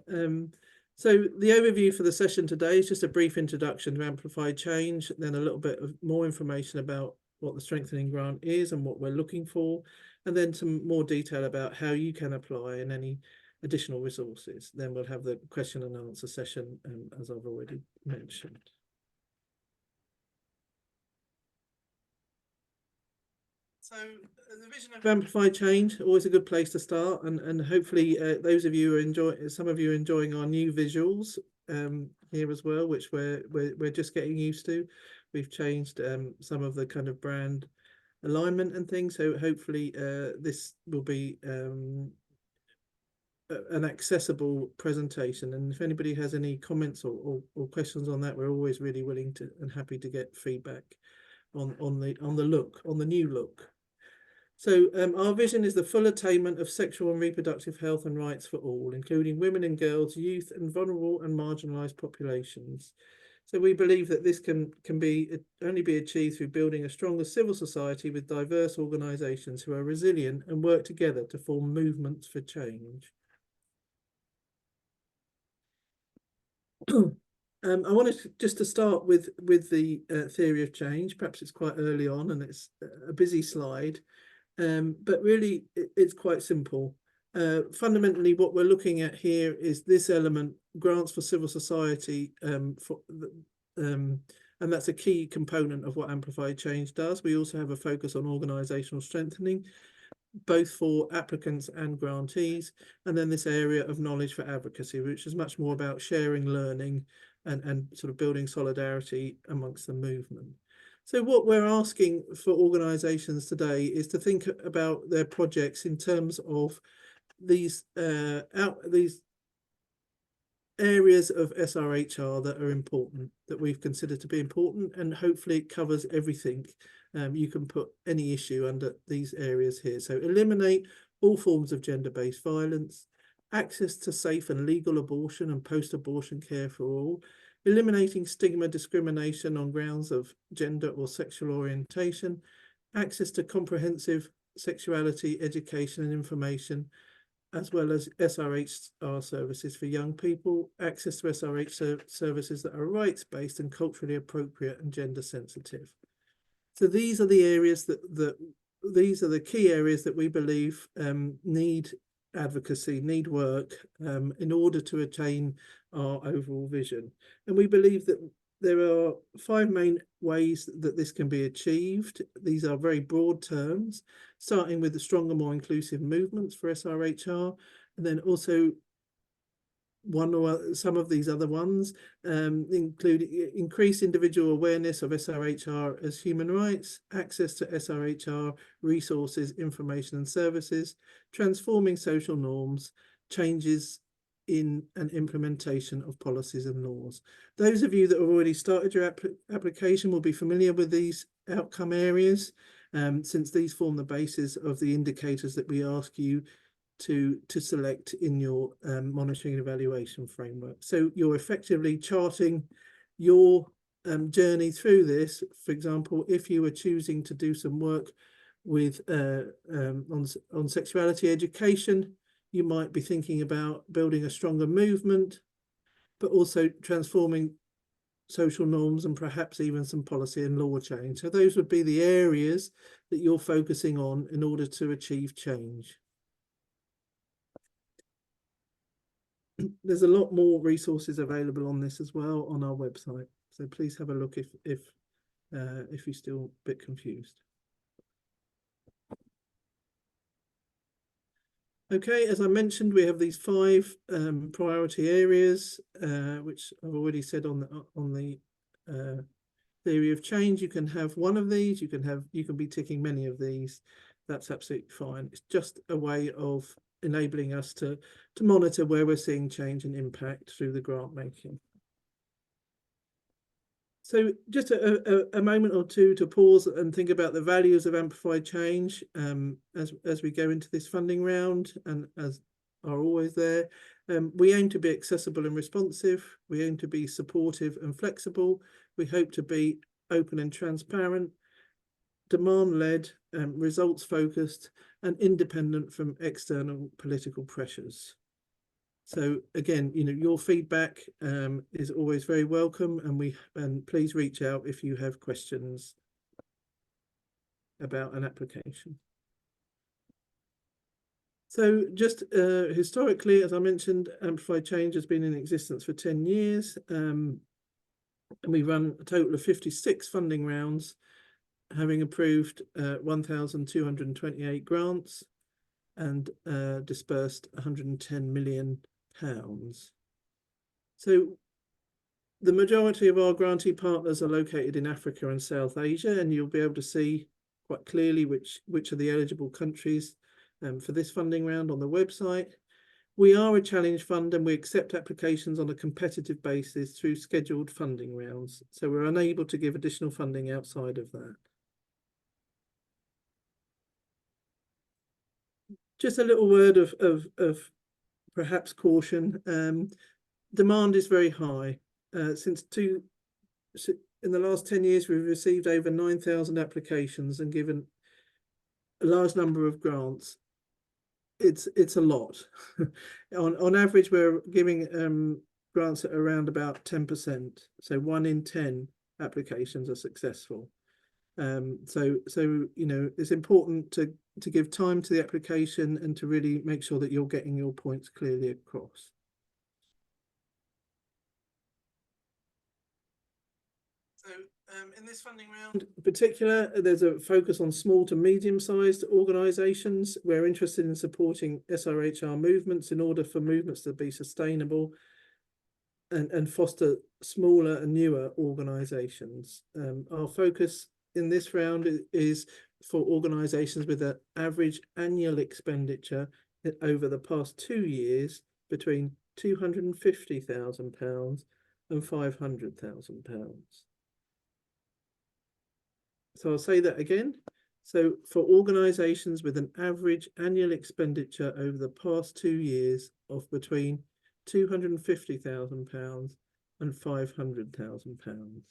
So the overview for the session today is just a brief introduction to Amplify Change, then a little bit of more information about what the strengthening grant is and what we're looking for, and then some more detail about how you can apply and any additional resources. Then we'll have the question and answer session, as I've already mentioned. So the vision of Amplify Change, always a good place to start, and hopefully those of you who are some of you are enjoying our new visuals here as well, which we're just getting used to. We've changed some of the kind of brand alignment and things, so hopefully this will be an accessible presentation. And if anybody has any comments or questions on that, we're always really willing to and happy to get feedback on the new look. So our vision is the full attainment of sexual and reproductive health and rights for all, including women and girls, youth, and vulnerable and marginalised populations. So we believe that this can only be achieved through building a stronger civil society with diverse organisations who are resilient and work together to form movements for change. I wanted just to start with the theory of change. Perhaps it's quite early on and it's a busy slide. But really, it's quite simple. Fundamentally, what we're looking at here is this element, grants for civil society, and that's a key component of what Amplify Change does. We also have a focus on organisational strengthening, both for applicants and grantees, and then this area of knowledge for advocacy, which is much more about sharing, learning, and sort of building solidarity amongst the movement. So what we're asking for organisations today is to think about their projects in terms of these areas of SRHR that are important, that we've considered to be important, and hopefully it covers everything. You can put any issue under these areas here. So eliminate all forms of gender-based violence, access to safe and legal abortion and post-abortion care for all, eliminating stigma discrimination on grounds of gender or sexual orientation, access to comprehensive sexuality education and information, as well as SRHR services for young people, access to SRH services that are rights-based and culturally appropriate and gender sensitive. So these are the areas these are the key areas that we believe need advocacy, need work in order to attain our overall vision. And we believe that there are 5 main ways that this can be achieved. These are very broad terms, starting with the stronger, more inclusive movements for SRHR, and then also some of these other ones, include increased individual awareness of SRHR as human rights, access to SRHR resources, information and services, transforming social norms, changes in and implementation of policies and laws. Those of you that have already started your application will be familiar with these outcome areas, since these form the basis of the indicators that we ask you to select in your monitoring and evaluation framework. So you're effectively charting your journey through this. For example, if you were choosing to do some work with on sexuality education, you might be thinking about building a stronger movement, but also transforming social norms and perhaps even some policy and law change. So those would be the areas that you're focusing on in order to achieve change. There's a lot more resources available on this as well on our website. So please have a look if you're still a bit confused. Okay, as I mentioned, we have these 5 priority areas, which I've already said on the theory of change. You can have one of these, you can be ticking many of these. That's absolutely fine. It's just a way of enabling us to monitor where we're seeing change and impact through the grant making. So just a moment or two to pause and think about the values of Amplify Change as we go into this funding round, and as are always there. We aim to be accessible and responsive. We aim to be supportive and flexible. We hope to be open and transparent, demand-led, results-focused, and independent from external political pressures. So again, your feedback is always very welcome, and please reach out if you have questions about an application. So just historically, as I mentioned, AmplifyChange has been in existence for 10 years. And we run a total of 56 funding rounds, having approved 1,228 grants and dispersed £110 million. So the majority of our grantee partners are located in Africa and South Asia, and you'll be able to see quite clearly which are the eligible countries for this funding round on the website. We are a challenge fund and we accept applications on a competitive basis through scheduled funding rounds. So we're unable to give additional funding outside of that. Just a little word of perhaps caution. Demand is very high. In the last 10 years, we've received over 9,000 applications and given a large number of grants. It's a lot. On average, we're giving grants at around about 10%. So 1 in 10 applications are successful. So it's important to give time to the application and to really make sure that you're getting your points clearly across. So in this funding round in particular, there's a focus on small to medium-sized organisations. We're interested in supporting SRHR movements in order for movements to be sustainable and foster smaller and newer organisations. Our focus in this round is for organisations with an average annual expenditure over the past 2 years between £250,000 and £500,000. So I'll say that again. So for organisations with an average annual expenditure over the past 2 years of between £250,000 and £500,000.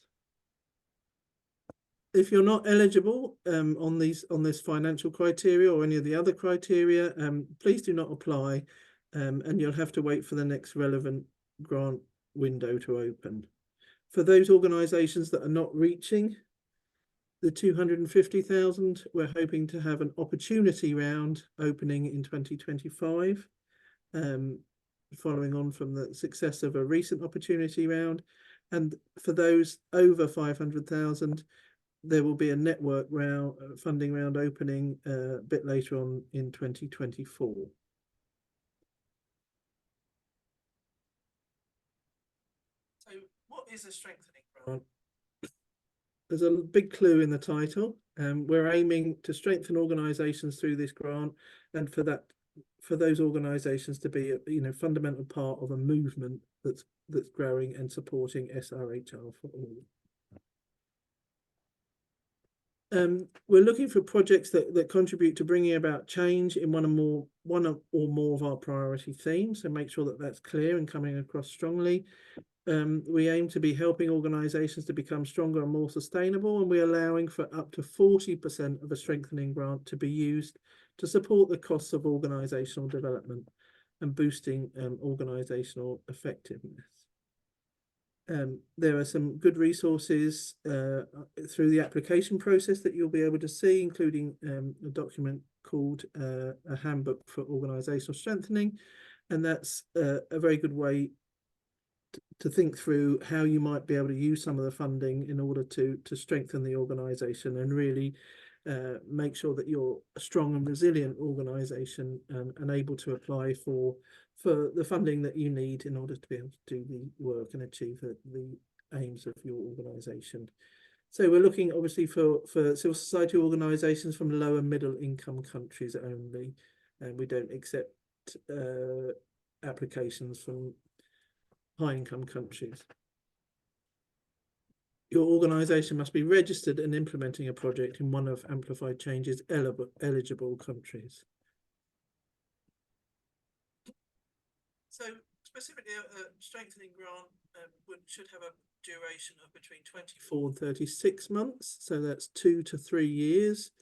If you're not eligible on this financial criteria or any of the other criteria, please do not apply, and you'll have to wait for the next relevant grant window to open. For those organisations that are not reaching the 250,000, we're hoping to have an opportunity round opening in 2025, following on from the success of a recent opportunity round. And for those over 500,000, there will be a network round, funding round opening a bit later on in 2024. So what is a strengthening grant? There's a big clue in the title. We're aiming to strengthen organisations through this grant, and for those organisations to be a fundamental part of a movement that's growing and supporting SRHR for all. We're looking for projects that contribute to bringing about change in one or more of our priority themes, so make sure that that's clear and coming across strongly. We aim to be helping organisations to become stronger and more sustainable, and we're allowing for up to 40% of a strengthening grant to be used to support the costs of organisational development and boosting organisational effectiveness. There are some good resources through the application process that you'll be able to see, including a document called a handbook for organisational strengthening, and that's a very good way to think through how you might be able to use some of the funding in order to strengthen the organisation and really make sure that you're a strong and resilient organisation and able to apply for the funding that you need in order to be able to do the work and achieve the aims of your organisation. So we're looking obviously for civil society organisations from low and middle income countries only, and we don't accept applications from high income countries. Your organisation must be registered and implementing a project in one of AmplifyChange's eligible countries. So specifically, a strengthening grant should have a duration of between 24 and 36 months. So that's 2 to 3 years,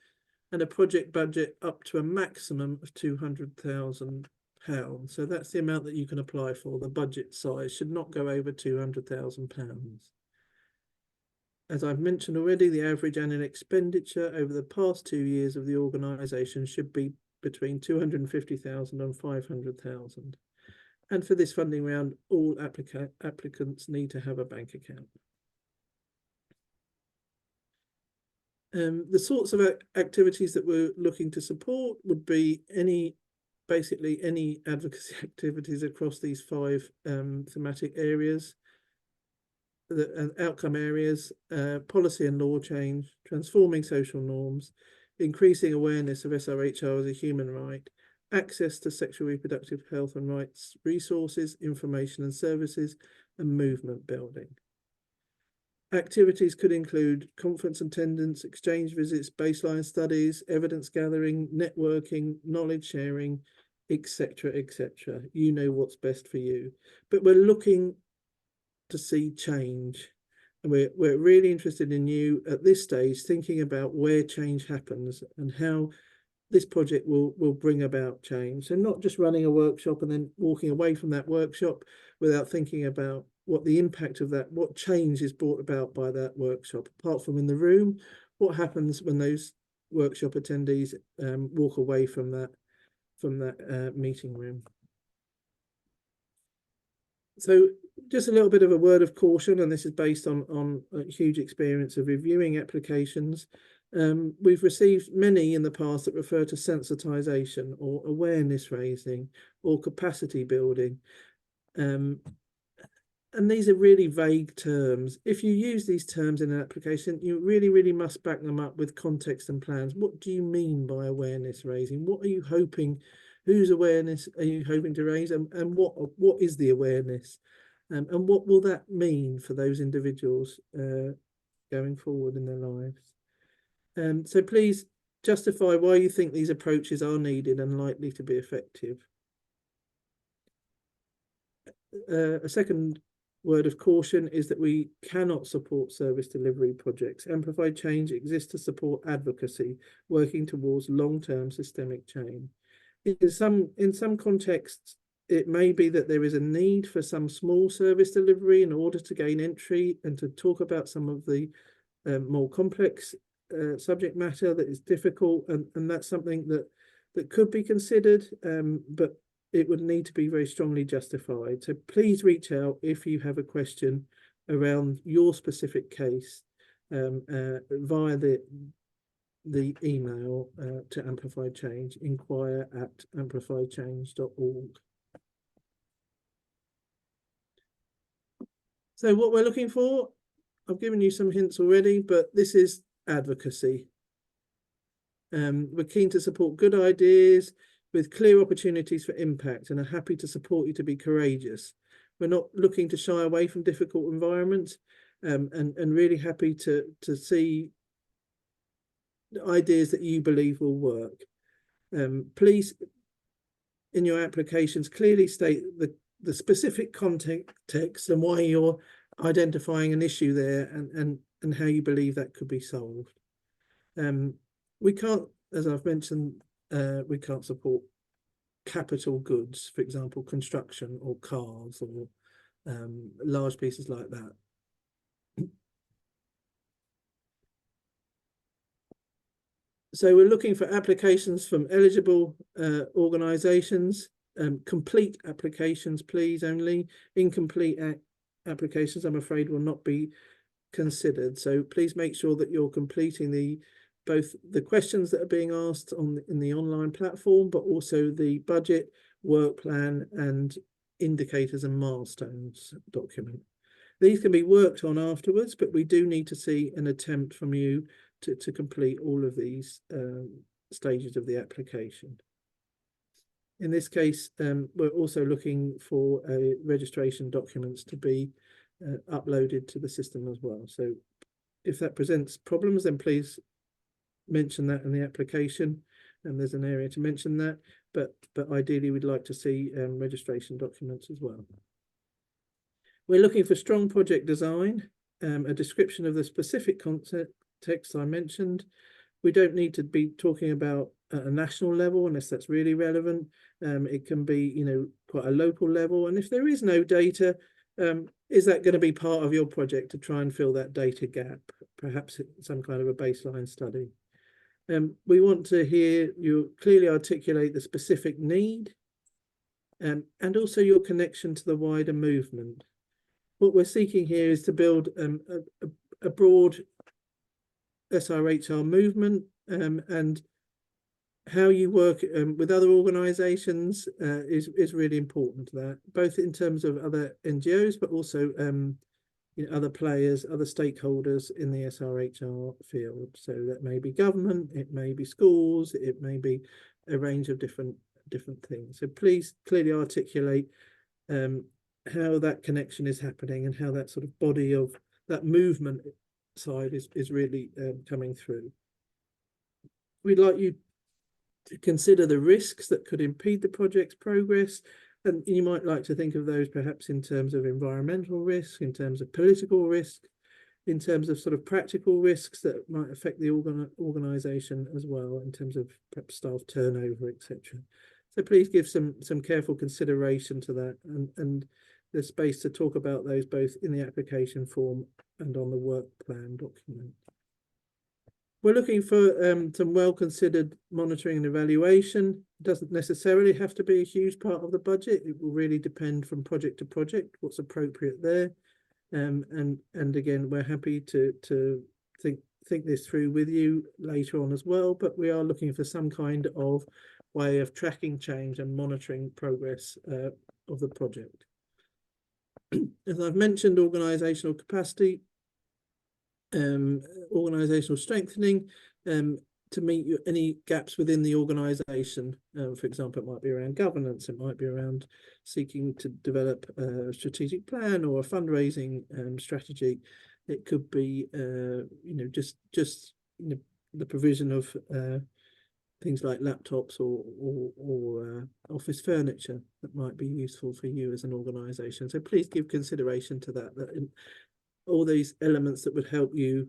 and a project budget up to a maximum of £200,000. So that's the amount that you can apply for. The budget size should not go over £200,000. As I've mentioned already, the average annual expenditure over the past 2 years of the organisation should be between 250,000 and 500,000. And for this funding round, all applicants need to have a bank account. The sorts of activities that we're looking to support would be basically any advocacy activities across these 5 thematic areas, the outcome areas, policy and law change, transforming social norms, increasing awareness of SRHR as a human right, access to sexual reproductive health and rights resources, information and services, and movement building. Activities could include conference attendance, exchange visits, baseline studies, evidence gathering, networking, knowledge sharing, etc., etc. You know what's best for you. But we're looking to see change. And we're really interested in you at this stage thinking about where change happens and how this project will bring about change. So not just running a workshop and then walking away from that workshop without thinking about what the impact of that, what change is brought about by that workshop, apart from in the room, what happens when those workshop attendees walk away from that meeting room. So just a little bit of a word of caution, and this is based on a huge experience of reviewing applications. We've received many in the past that refer to sensitization or awareness raising or capacity building. And these are really vague terms. If you use these terms in an application, you really must back them up with context and plans. What do you mean by awareness raising? What are you hoping, whose awareness are you hoping to raise, and what is the awareness? And what will that mean for those individuals going forward in their lives? So please justify why you think these approaches are needed and likely to be effective. A second word of caution is that we cannot support service delivery projects. AmplifyChange exists to support advocacy, working towards long-term systemic change. In some contexts, it may be that there is a need for some small service delivery in order to gain entry and to talk about some of the more complex subject matter that is difficult, and that's something that could be considered, but it would need to be very strongly justified. So please reach out if you have a question around your specific case via the email to AmplifyChange, inquire@amplifychange.org. So what we're looking for, I've given you some hints already, but this is advocacy. We're keen to support good ideas with clear opportunities for impact and are happy to support you to be courageous. We're not looking to shy away from difficult environments, and really happy to see ideas that you believe will work. Please, in your applications, clearly state the specific context and why you're identifying an issue there and how you believe that could be solved. We can't, as I've mentioned, we can't support capital goods, for example, construction or cars or large pieces like that. So we're looking for applications from eligible organisations, complete applications, please, only. Incomplete applications, I'm afraid, will not be considered. So please make sure that you're completing both the questions that are being asked in the online platform, but also the budget, work plan, and indicators and milestones document. These can be worked on afterwards, but we do need to see an attempt from you to complete all of these stages of the application. In this case, we're also looking for registration documents to be uploaded to the system as well. So if that presents problems, then please mention that in the application, and there's an area to mention that, but ideally we'd like to see registration documents as well. We're looking for strong project design, a description of the specific context I mentioned. We don't need to be talking about at a national level unless that's really relevant, It can be, quite a local level. And if there is no data, is that going to be part of your project to try and fill that data gap? Perhaps some kind of a baseline study. We want to hear you clearly articulate the specific need, and also your connection to the wider movement. What we're seeking here is to build a broad SRHR movement, and how you work with other organisations is really important to that, both in terms of other NGOs, but also other players, other stakeholders in the SRHR field. So that may be government, it may be schools, it may be a range of different things. So please clearly articulate how that connection is happening and how that sort of body of that movement side is really coming through. We'd like you to consider the risks that could impede the project's progress. And you might like to think of those perhaps in terms of environmental risk, in terms of political risk, in terms of sort of practical risks that might affect the organisation as well, in terms of perhaps staff turnover, etc. So please give some careful consideration to that, and there's space to talk about those both in the application form and on the work plan document. We're looking for some well-considered monitoring and evaluation. It doesn't necessarily have to be a huge part of the budget. It will really depend from project to project, what's appropriate there. And again, we're happy to think this through with you later on as well, but we are looking for some kind of way of tracking change and monitoring progress of the project. As I've mentioned, organisational capacity, organisational strengthening to meet any gaps within the organisation. For example, it might be around governance, it might be around seeking to develop a strategic plan or a fundraising strategy. It could be, just the provision of things like laptops or office furniture that might be useful for you as an organisation. So please give consideration to that all these elements that would help you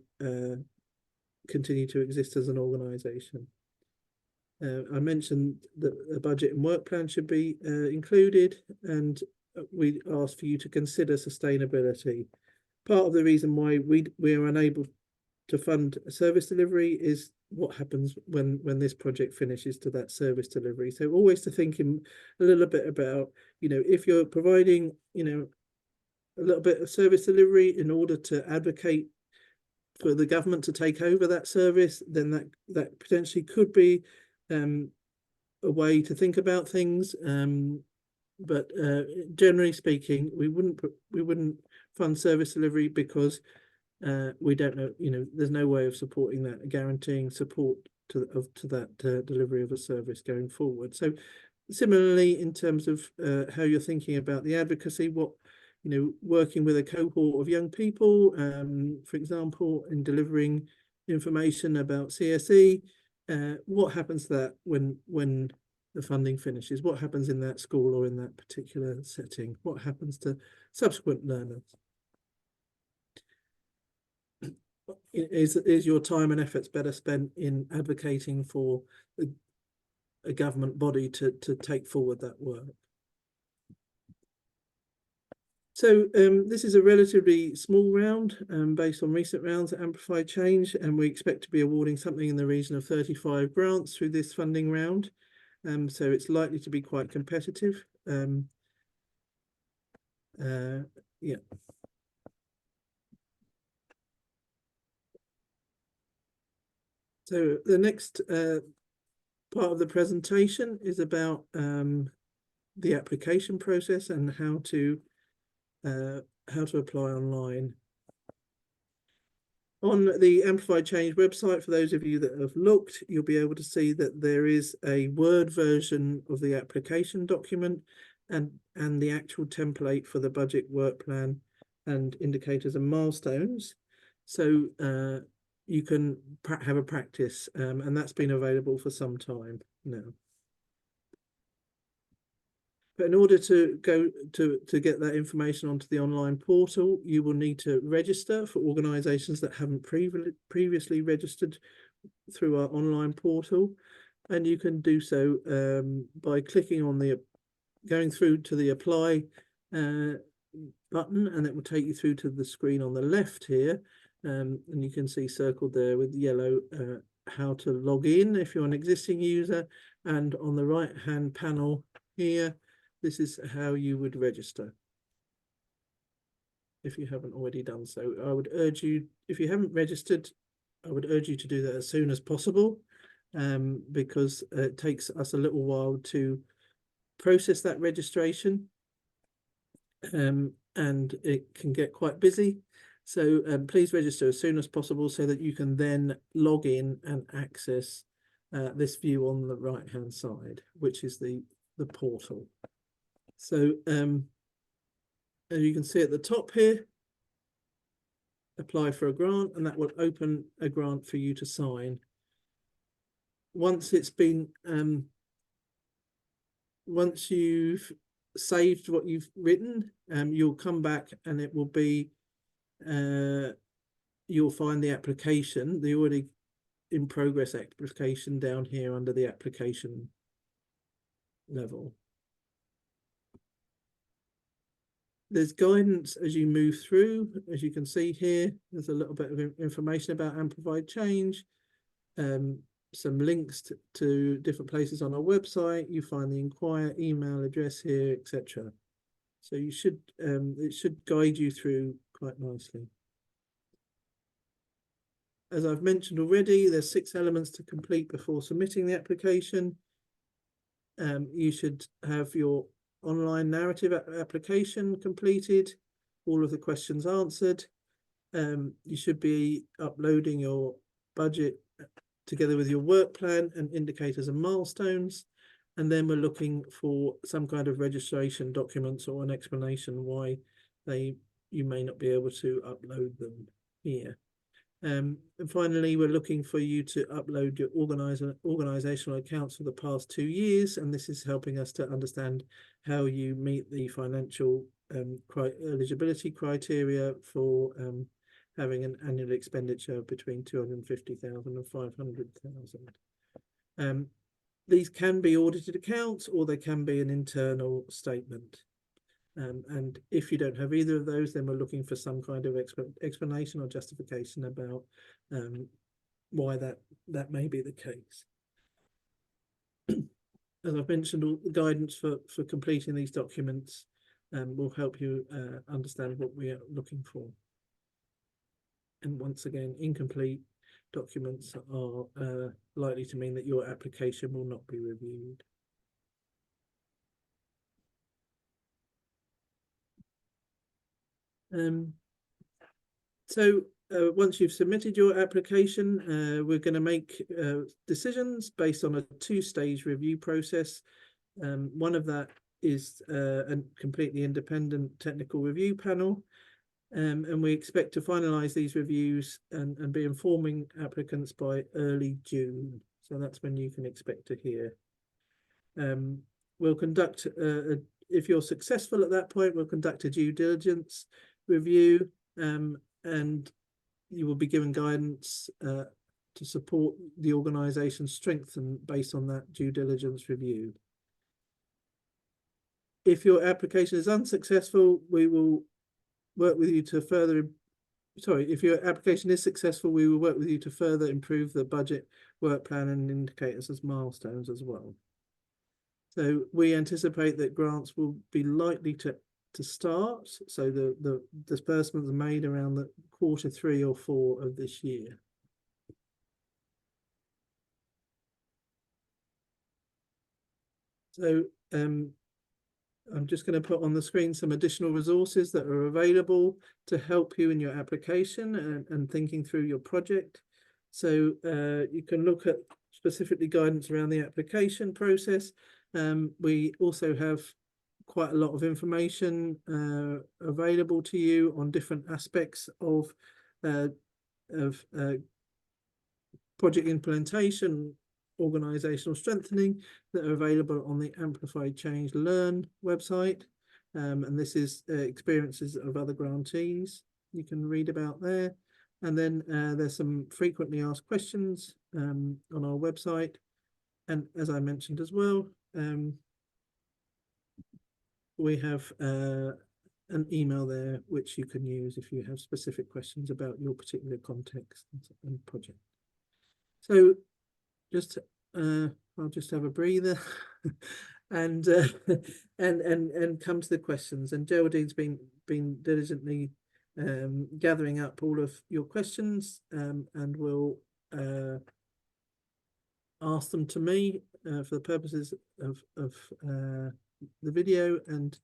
continue to exist as an organisation. I mentioned that a budget and work plan should be included, and we ask for you to consider sustainability. Part of the reason why we are unable to fund service delivery is what happens when this project finishes to that service delivery. So always to think a little bit about, if you're providing, a little bit of service delivery in order to advocate for the government to take over that service, then that potentially could be a way to think about things. But generally speaking, we wouldn't fund service delivery because we don't know, there's no way of supporting that, guaranteeing support to that delivery of a service going forward. So similarly, in terms of how you're thinking about the advocacy, working with a cohort of young people, for example, in delivering information about CSE, what happens to that when the funding finishes? What happens in that school or in that particular setting? What happens to subsequent learners? Is your time and efforts better spent in advocating for a government body to take forward that work? So this is a relatively small round based on recent rounds at AmplifyChange, and we expect to be awarding something in the region of 35 grants through this funding round. So it's likely to be quite competitive. Yeah. So the next part of the presentation is about the application process and how to apply online. On the AmplifyChange website, for those of you that have looked, you'll be able to see that there is a Word version of the application document and the actual template for the budget, work plan and indicators and milestones. So you can have a practice, and that's been available for some time now. But in order to go to get that information onto the online portal, you will need to register for organisations that haven't previously registered through our online portal. and you can do so by clicking on going through to the apply button, and it will take you through to the screen on the left here, and you can see circled there with yellow how to log in if you're an existing user, and on the right hand panel here, this is how you would register if you haven't already done so. I would urge you, if you haven't registered, I would urge you to do that as soon as possible, because it takes us a little while to process that registration, and it can get quite busy. So please register as soon as possible so that you can then log in and access this view on the right hand side, which is the portal. So as you can see at the top here, apply for a grant, and that will open a grant for you to sign. Once it's been once you've saved what you've written, you'll come back and it will be you'll find the application, the already in progress application down here under the application level. There's guidance as you move through. As you can see here, there's a little bit of information about AmplifyChange, some links to different places on our website. You find the inquire email address here, etc. So you should it should guide you through quite nicely. As I've mentioned already, there's 6 elements to complete before submitting the application. You should have your online narrative application completed, all of the questions answered. You should be uploading your budget together with your work plan and indicators and milestones. And then we're looking for some kind of registration documents or an explanation why you may not be able to upload them here. And finally, we're looking for you to upload your organizational accounts for the past 2 years, and this is helping us to understand how you meet the financial eligibility criteria for having an annual expenditure between 250,000 and 500,000. These can be audited accounts, or they can be an internal statement. And if you don't have either of those, then we're looking for some kind of explanation or justification about why that may be the case. As I've mentioned, all the guidance for completing these documents will help you understand what we are looking for. And once again, incomplete documents are likely to mean that your application will not be reviewed. So once you've submitted your application, we're going to make decisions based on a 2-stage review process. One of that is a completely independent technical review panel, and we expect to finalize these reviews and be informing applicants by early June. So that's when you can expect to hear. We'll conduct, if you're successful at that point, we'll conduct a due diligence review, and you will be given guidance to support the organisation strengthen based on that due diligence review. If your application is unsuccessful, we will work with you to further, if your application is successful, we will work with you to further improve the budget, work plan and indicators as milestones as well. So we anticipate that grants will be likely to start. So the disbursements are made around the Q3 or 4 of this year. So I'm just going to put on the screen some additional resources that are available to help you in your application and thinking through your project. So you can look at specifically guidance around the application process. We also have quite a lot of information available to you on different aspects of project implementation, organizational strengthening, that are available on the AmplifyChange Learn website. And this is experiences of other grantees you can read about there. And then there's some frequently asked questions on our website. And as I mentioned as well, we have an email there which you can use if you have specific questions about your particular context and project. So just I'll just have a breather and come to the questions. And Geraldine's been diligently gathering up all of your questions, and will ask them to me for the purposes of the video, and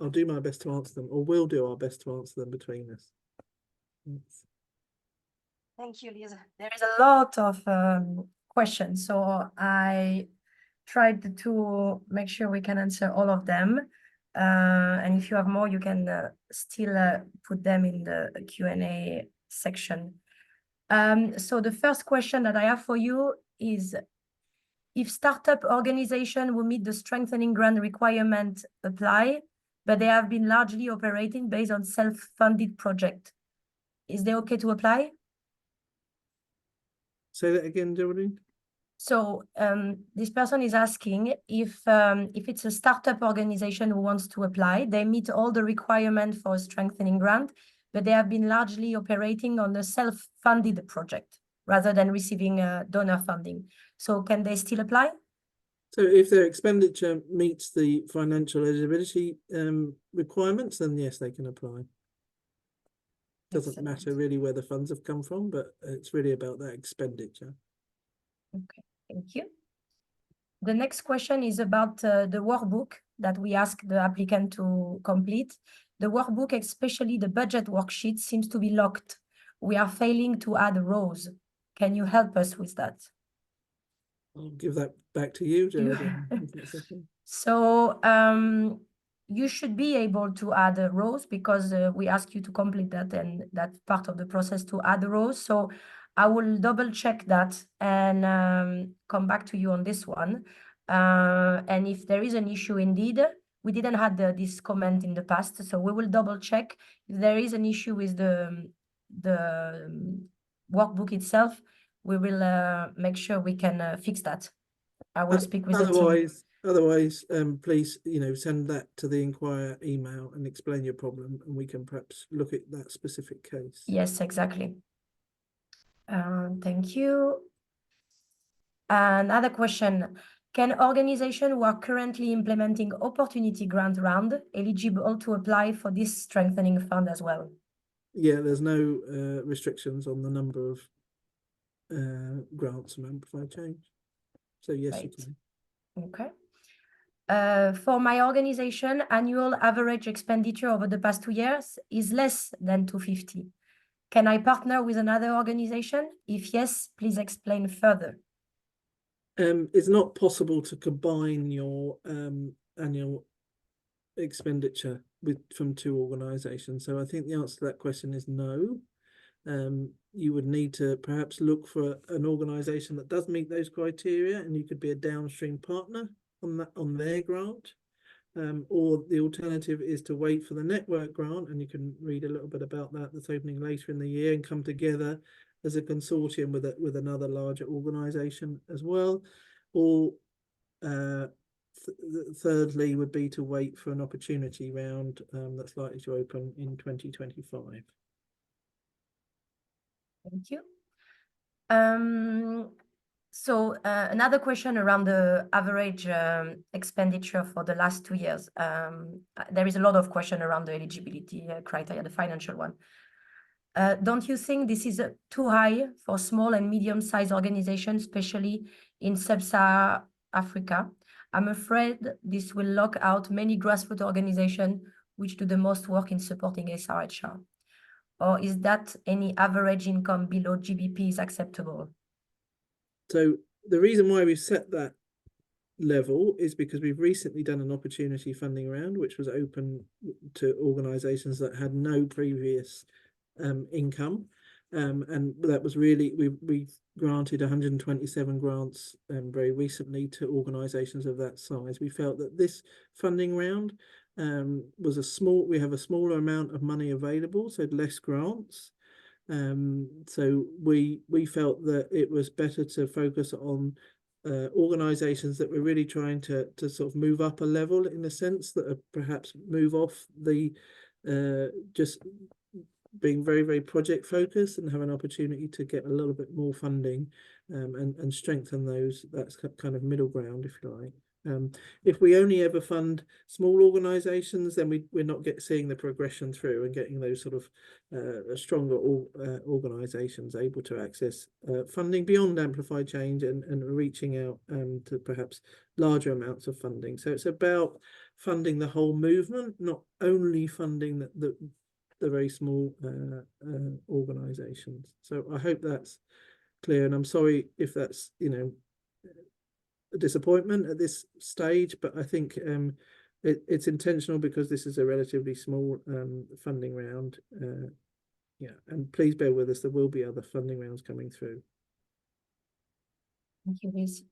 I'll do my best to answer them, or we'll do our best to answer them between us. Thanks. Thank you, Lisa. There is a lot of questions, so I tried to make sure we can answer all of them. And if you have more, you can still put them in the Q&A section. So the first question that I have for you is, if startup organization will meet the strengthening grant requirement apply, but they have been largely operating based on self-funded project, is they okay to apply? Say that again, Geraldine. So this person is asking if it's a startup organization who wants to apply, they meet all the requirements for a strengthening grant, but they have been largely operating on a self-funded project rather than receiving donor funding. So can they still apply? So if their expenditure meets the financial eligibility requirements, then yes, they can apply. Doesn't matter really where the funds have come from, but it's really about that expenditure. Okay, thank you. The next question is about the workbook that we ask the applicant to complete. The workbook, especially the budget worksheet, seems to be locked. We are failing to add rows. Can you help us with that? I'll give that back to you, Geraldine. So you should be able to add rows, because we ask you to complete that, and that's part of the process to add rows. So I will double check that and come back to you on this one. And if there is an issue indeed, we didn't have this comment in the past, so we will double check. If there is an issue with the workbook itself, we will make sure we can fix that. I will speak with the team. Otherwise, please, send that to the Inquire email and explain your problem, and we can perhaps look at that specific case. Yes, exactly. Thank you. Another question. Can organizations who are currently implementing opportunity grant round eligible to apply for this strengthening fund as well? Yeah, there's no restrictions on the number of grants from AmplifyChange. So yes, Right. you can. Okay. For my organization, annual average expenditure over the past 2 years is less than 250. Can I partner with another organization? If yes, please explain further. It's not possible to combine your annual expenditure from 2 organizations. So I think the answer to that question is no. You would need to perhaps look for an organization that does meet those criteria, and you could be a downstream partner on their grant. Or the alternative is to wait for the network grant, and you can read a little bit about that. That's opening later in the year, and come together as a consortium with another larger organization as well. Or thirdly would be to wait for an opportunity round that's likely to open in 2025. Thank you. So another question around the average expenditure for the last 2 years. There is a lot of question around the eligibility criteria, the financial one. Don't you think this is too high for small and medium-sized organizations, especially in sub-Saharan Africa? I'm afraid this will lock out many grassroots organizations which do the most work in supporting SRHR. Or is that any average income below GBP is acceptable? So the reason why we've set that level is because we've recently done an opportunity funding round, which was open to organizations that had no previous income. And that was really, we granted 127 grants very recently to organizations of that size. We felt that this funding round was we have a smaller amount of money available, so less grants. So we felt that it was better to focus on organisations that we're really trying to sort of move up a level, in a sense, that are perhaps move off the just being very, very project focused, and have an opportunity to get a little bit more funding, and strengthen those. That's kind of middle ground, if you like. If we only ever fund small organisations, then we're not seeing the progression through and getting those sort of stronger organisations able to access funding beyond Amplify Change, and reaching out to perhaps larger amounts of funding. So it's about funding the whole movement, not only funding the very small organisations. So I hope that's clear, and I'm sorry if that's, you know, a disappointment at this stage, but I think it's intentional, because this is a relatively small funding round. Yeah, and please bear with us, there will be other funding rounds coming through. Thank you, Liz.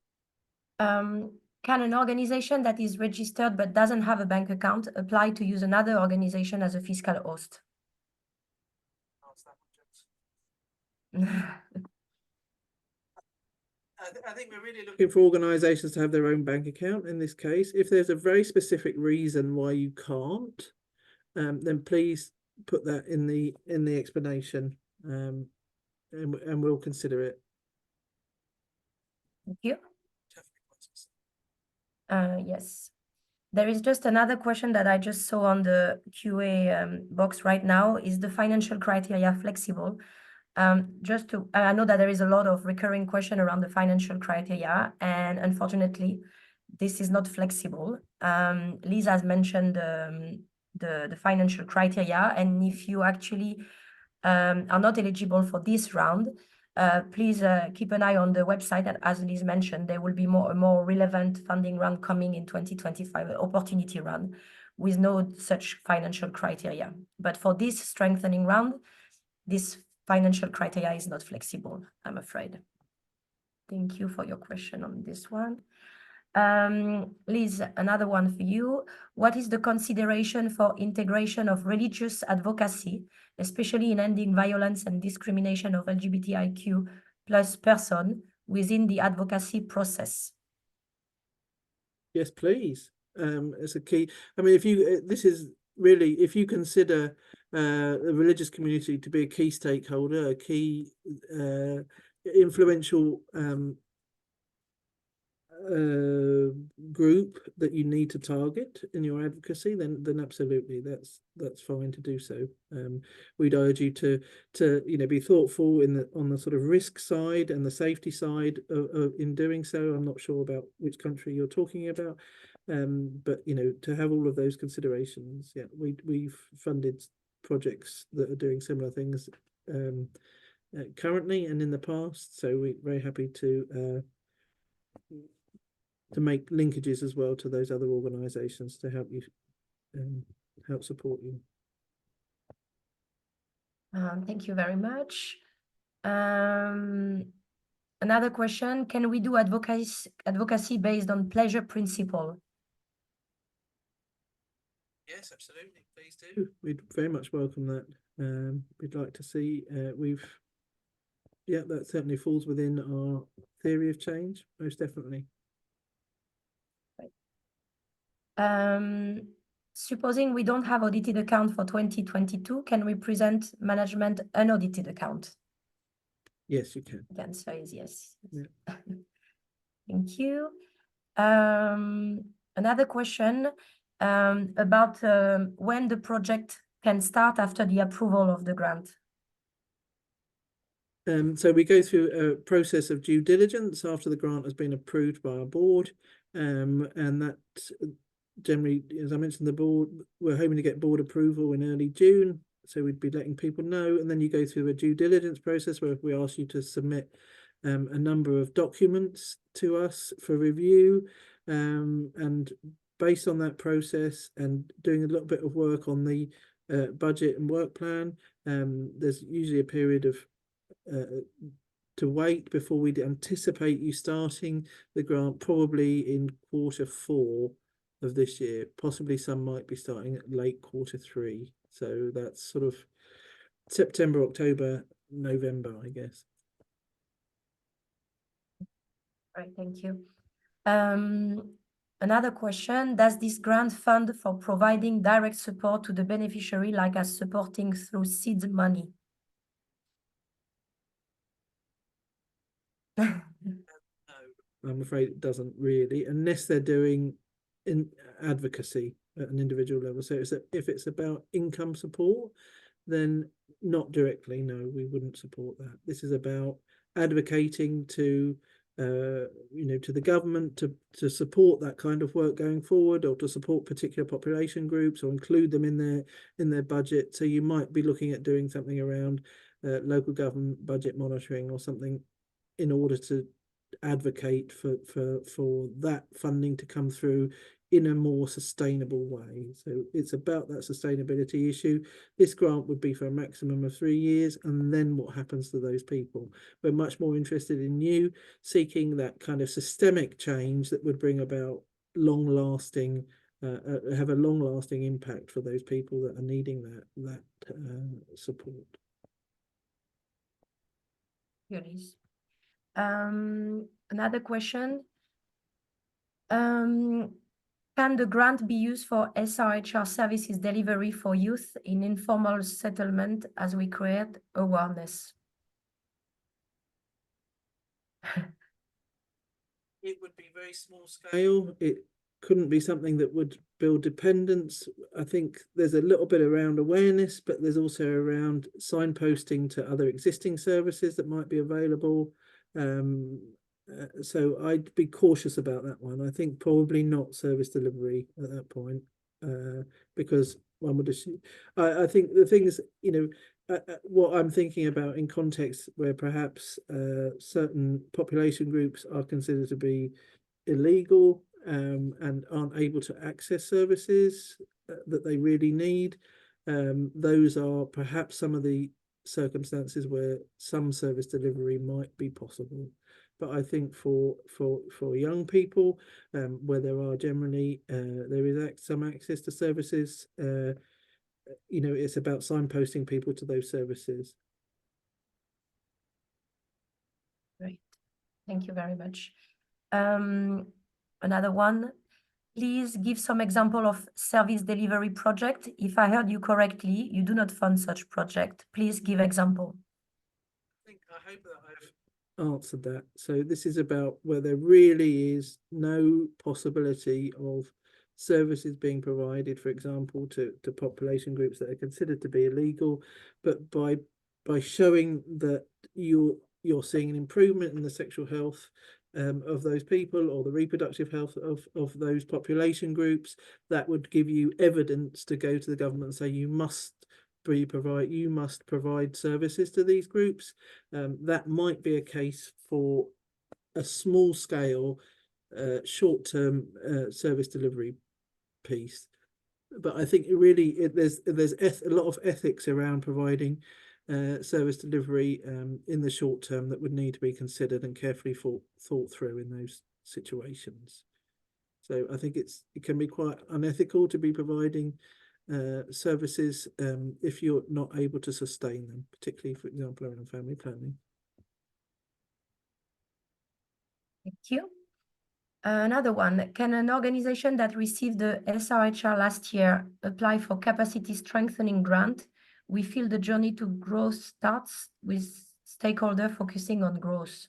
Can an organization that is registered but doesn't have a bank account apply to use another organization as a fiscal host? I think we're really looking for organisations to have their own bank account in this case. If there's a very specific reason why you can't, then please put that in the explanation, and we'll consider it. Thank you. Yes. There is just another question that I just saw on the QA box right now. Is the financial criteria flexible? I know that there is a lot of recurring question around the financial criteria, and unfortunately, this is not flexible. Liz has mentioned the financial criteria, and if you actually are not eligible for this round, please keep an eye on the website. And as Liz mentioned, there will be a more relevant funding round coming in 2025, opportunity round, with no such financial criteria. But for this strengthening round, this financial criteria is not flexible, I'm afraid. Thank you for your question on this one. Liz, another one for you. What is the consideration for integration of religious advocacy, especially in ending violence and discrimination of LGBTIQ plus person within the advocacy process? Yes, please. It's a key. I mean, if you consider the religious community to be a key stakeholder, a key influential group that you need to target in your advocacy, then absolutely that's fine to do so. We'd urge you to be thoughtful on the sort of risk side and the safety side in doing so. I'm not sure about which country you're talking about, but to have all of those considerations. Yeah, we've funded projects that are doing similar things currently and in the past, so we're very happy to make linkages as well to those other organisations to help you, help support you. Thank you very much. Another question: can we do advocacy based on pleasure principle? Yes, absolutely. Please do. We'd very much welcome that. We'd like to see. That certainly falls within our theory of change, most definitely. Supposing we don't have audited account for 2022, can we present management unaudited account? Yes, you can. The answer is yes. Yeah. Thank you. Another question about when the project can start after the approval of the grant. So we go through a process of due diligence after the grant has been approved by our board, and that generally, as I mentioned, the board, we're hoping to get board approval in early June, so we'd be letting people know. And then you go through a due diligence process where we ask you to submit a number of documents to us for review, and based on that process and doing a little bit of work on the budget and work plan, there's usually a period of to wait before we'd anticipate you starting the grant, probably in Q4 of this year. Possibly some might be starting at late Q3. So that's sort of September, October, November, I guess. Right, thank you. Another question, does this grant fund for providing direct support to the beneficiary, like as supporting through seed money? I'm afraid it doesn't really, unless they're doing in advocacy at an individual level. So if it's about income support, then not directly, no, we wouldn't support that. This is about advocating to to the government to support that kind of work going forward, or to support particular population groups, or include them in their budget. So you might be looking at doing something around local government budget monitoring or something, in order to advocate for that funding to come through in a more sustainable way. So it's about that sustainability issue. This grant would be for a maximum of 3 years, and then what happens to those people? We're much more interested in you seeking that kind of systemic change that would bring about long-lasting have a long-lasting impact for those people that are needing that support. Another question. Can the grant be used for SRHR services delivery for youth in informal settlement as we create awareness? It would be very small scale. It couldn't be something that would build dependence. I think there's a little bit around awareness, but there's also around signposting to other existing services that might be available. So I'd be cautious about that one. I think probably not service delivery at that point, because one would assume. I think the thing is, what I'm thinking about in context where perhaps certain population groups are considered to be illegal and aren't able to access services that they really need. Those are perhaps some of the circumstances where some service delivery might be possible. But I think for young people, where there are generally there is some access to services, it's about signposting people to those services. Great, thank you very much. Another one, please give some example of service delivery project. If I heard you correctly, you do not fund such project. Please give example. I hope that I've answered that. So this is about where there really is no possibility of services being provided, for example, to population groups that are considered to be illegal, but by showing that you're seeing an improvement in the sexual health of those people, or the reproductive health of those population groups, that would give you evidence to go to the government and say you must provide services to these groups. That might be a case for a small scale short-term service delivery piece, but I think there's a lot of ethics around providing service delivery in the short term that would need to be considered and carefully thought through in those situations. So I think it can be quite unethical to be providing services if you're not able to sustain them, particularly, for example, around family planning. Thank you. Another one, can an organization that received the SRHR last year apply for capacity strengthening grant? We feel the journey to growth starts with stakeholder focusing on growth.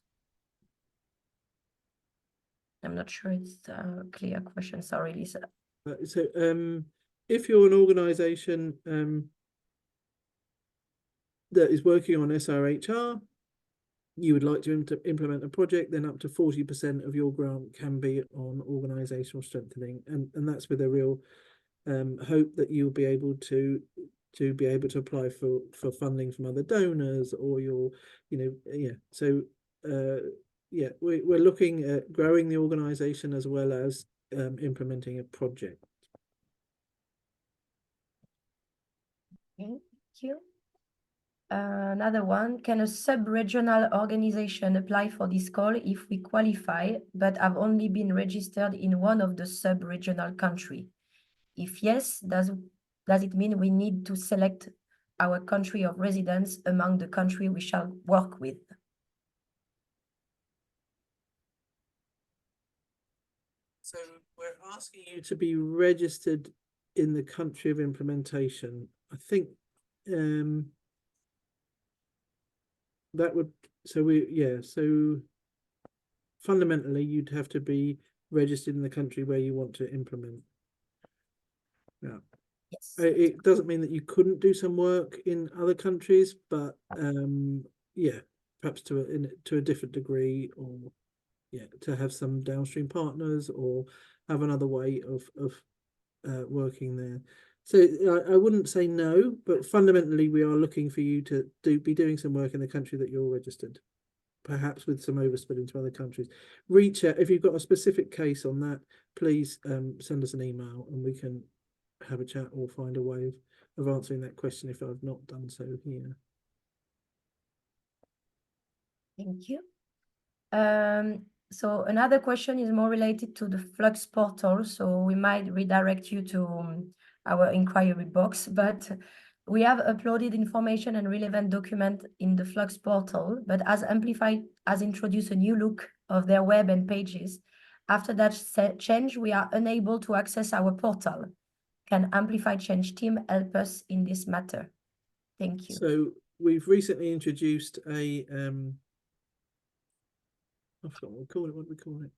I'm not sure it's a clear question, sorry, Lisa. So if you're an organization that is working on SRHR, you would like to implement a project, then up to 40% of your grant can be on organizational strengthening, and that's with a real hope that you'll be able to apply for funding from other donors, or so we're looking at growing the organization as well as implementing a project. Thank you. Another one, can a sub-regional organization apply for this call if we qualify but have only been registered in one of the sub-regional country? If yes, does it mean we need to select our country of residence among the country we shall work with? we're asking you to be registered in the country of implementation. I think that would, so fundamentally you'd have to be registered in the country where you want to implement. Yeah. Yes. It doesn't mean that you couldn't do some work in other countries, but yeah, perhaps to a different degree, or yeah, to have some downstream partners or have another way of working there. So I wouldn't say no, but fundamentally we are looking for you to be doing some work in the country that you're registered, perhaps with some overspilling to other countries. Reach out if you've got a specific case on that. Please send us an email and we can have a chat or find a way of answering that question if I've not done so here. Thank you. So another question is more related to the Flux portal. So we might redirect you to our inquiry box, but we have uploaded information and relevant document in the Flux portal, but as Amplify has introduced a new look of their web and pages, after that change, we are unable to access our portal. Can AmplifyChange team help us in this matter? Thank you. So we've recently introduced a I forgot what we call it. What do we call it?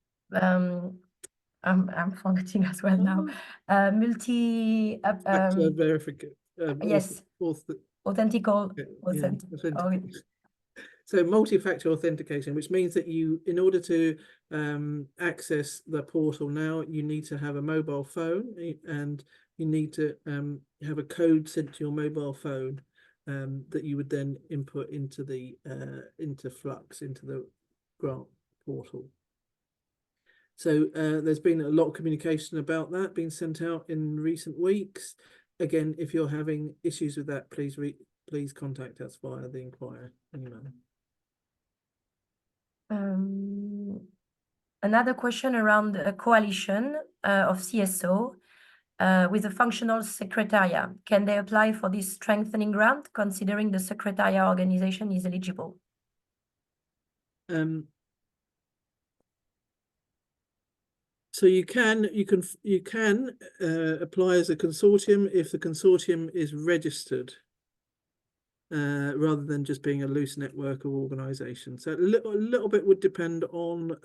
I'm forgetting as well now. Factor verification. Yes. Authentical. So multi-factor authentication, which means that you, in order to access the portal now, you need to have a mobile phone and you need to have a code sent to your mobile phone that you would then input into the into Flux, into the grant portal. So there's been a lot of communication about that being sent out in recent weeks. Again, if you're having issues with that, please contact us via the inquiry email. Another question around a coalition of CSO with a functional secretariat. Can they apply for this strengthening grant, considering the secretariat organization is eligible? So you can apply as a consortium if the consortium is registered, rather than just being a loose network of organisations. So a little bit would depend on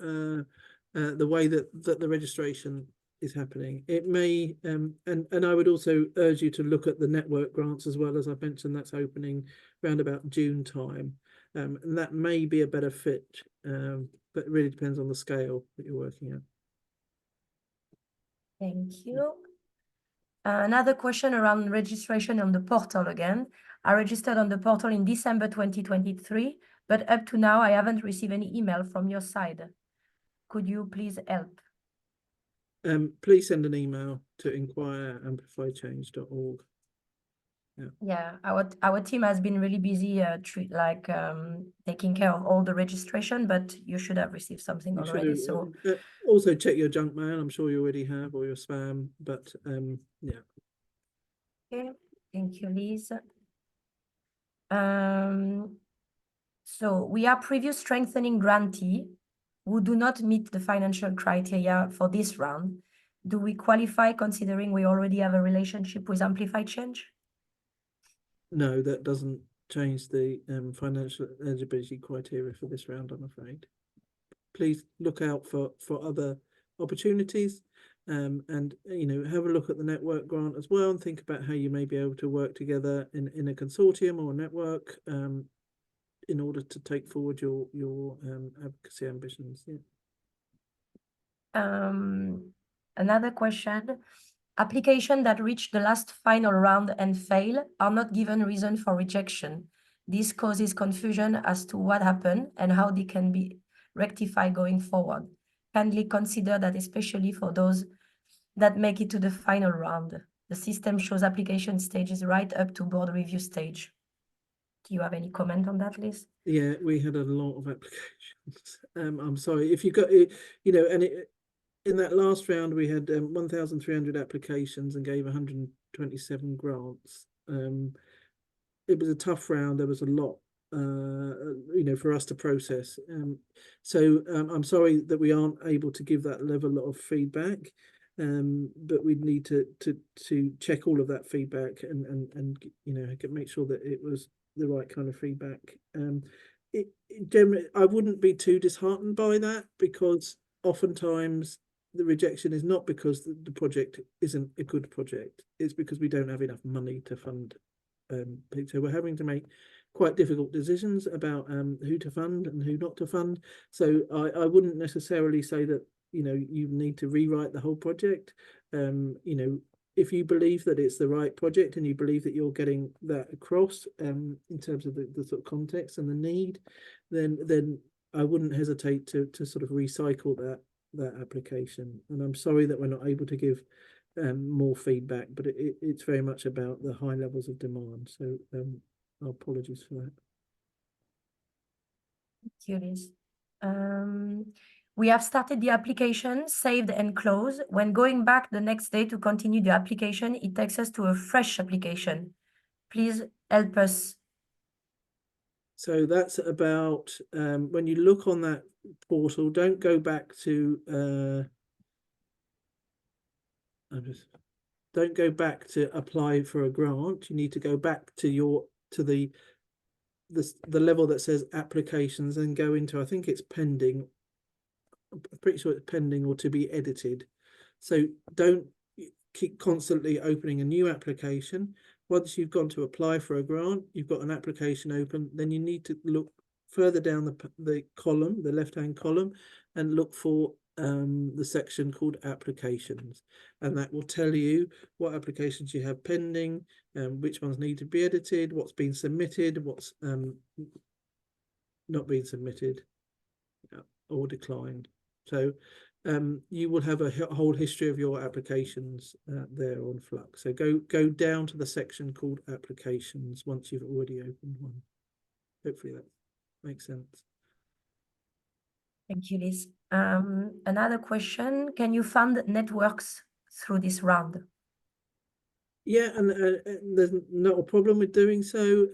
the way that the registration is happening. It may and I would also urge you to look at the network grants as well. As I mentioned, that's opening around about June time, and that may be a better fit, but it really depends on the scale that you're working at. Thank you. Another question around registration on the portal again. I registered on the portal in December 2023, but up to now, I haven't received any email from your side. Could you please help? Please send an email to inquire@amplifychange.org. Yeah, our team has been really busy taking care of all the registration, but you should have received something already. So also check your junk mail. I'm sure you already have, or your spam, but yeah. Okay, thank you, Liz. So we are previous strengthening grantee who do not meet the financial criteria for this round. Do we qualify considering we already have a relationship with AmplifyChange? No, that doesn't change the financial eligibility criteria for this round, I'm afraid. Please look out for other opportunities, and have a look at the network grant as well, and think about how you may be able to work together in a consortium or a network in order to take forward your advocacy ambitions. Yeah. Another question. Applications that reach the last final round and fail are not given reason for rejection. This causes confusion as to what happened and how they can be rectified going forward. Kindly consider that, especially for those that make it to the final round. The system shows application stages right up to board review stage. Do you have any comment on that, Liz? Yeah, we had a lot of applications. I'm sorry if you got in that last round, we had 1,300 applications and gave 127 grants. It was a tough round. There was a lot, for us to process. So I'm sorry that we aren't able to give that level of feedback. but we'd need to check all of that feedback and you know, make sure that it was the right kind of feedback. It generally, I wouldn't be too disheartened by that, because oftentimes the rejection is not because the project isn't a good project, it's because we don't have enough money to fund. So we're having to make quite difficult decisions about who to fund and who not to fund. So I wouldn't necessarily say that, you know, you need to rewrite the whole project. You know, if you believe that it's the right project and you believe that you're getting that across in terms of the sort of context and the need, then I wouldn't hesitate to sort of recycle that application. And I'm sorry that we're not able to give more feedback, but it's very much about the high levels of demand. So our apologies for that. Thank you, Liz. We have started the application, saved and closed. When going back the next day to continue the application, it takes us to a fresh application. Please help us. So that's about when you look on that portal, don't go back to don't go back to apply for a grant. You need to go back to the level that says applications and go into, I think it's pending. I'm pretty sure it's pending or to be edited. So don't keep constantly opening a new application. Once you've gone to apply for a grant, you've got an application open, then you need to look further down the column, the left-hand column, and look for the section called applications, and that will tell you what applications you have pending, which ones need to be edited, what's been submitted, what's not been submitted or declined. So you will have a whole history of your applications there on Flux. So go down to the section called applications once you've already opened one. Hopefully that makes sense. Thank you, Liz. Another question, can you fund networks through this round? Yeah, and there's not a problem with doing so.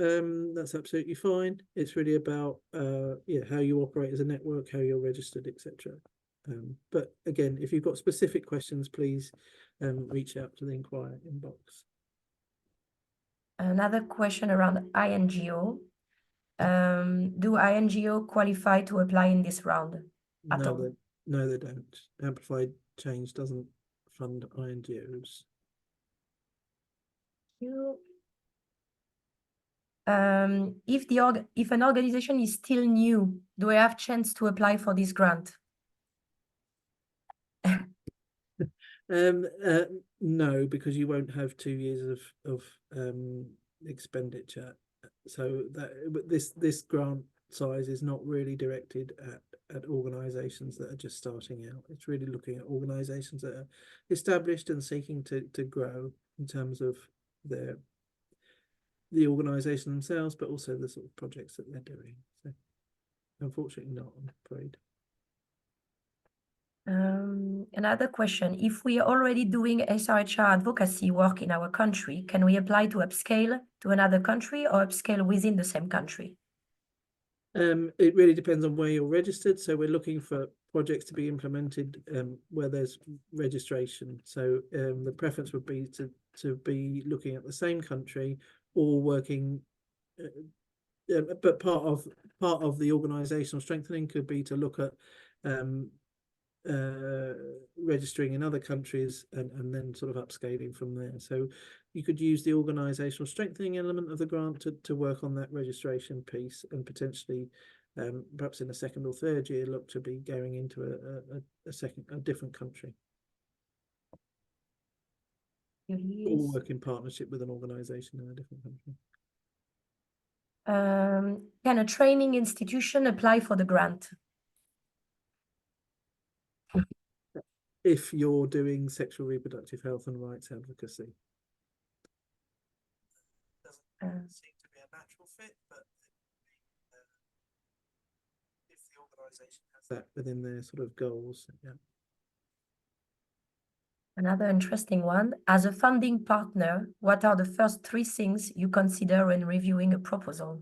That's absolutely fine. It's really about yeah, how you operate as a network, how you're registered, etc. But again, if you've got specific questions, please reach out to the inquire inbox. Another question around INGO. Do INGO qualify to apply in this round at all? No, they don't. AmplifyChange doesn't fund INGOs. If an organization is still new, do I have chance to apply for this grant? No, because you won't have 2 years of expenditure. So this grant size is not really directed at organizations that are just starting out. It's really looking at organizations that are established and seeking to grow in terms of the organization themselves, but also the sort of projects that they're doing. So unfortunately not, I'm afraid. Another question, if we are already doing SRHR advocacy work in our country, can we apply to upscale to another country or upscale within the same country? It really depends on where you're registered. So we're looking for projects to be implemented where there's registration. So the preference would be to be looking at the same country or working, but part of the organizational strengthening could be to look at registering in other countries and then sort of upscaling from there. So you could use the organizational strengthening element of the grant to work on that registration piece, and potentially perhaps in a second or third year look to be going into a different country. Or work in partnership with an organization in a different country. Can a training institution apply for the grant? If you're doing sexual reproductive health and rights advocacy. Doesn't seem to be a natural fit, but if the organisation has that within their sort of goals, yeah. Another interesting one, as a funding partner, what are the first 3 things you consider when reviewing a proposal?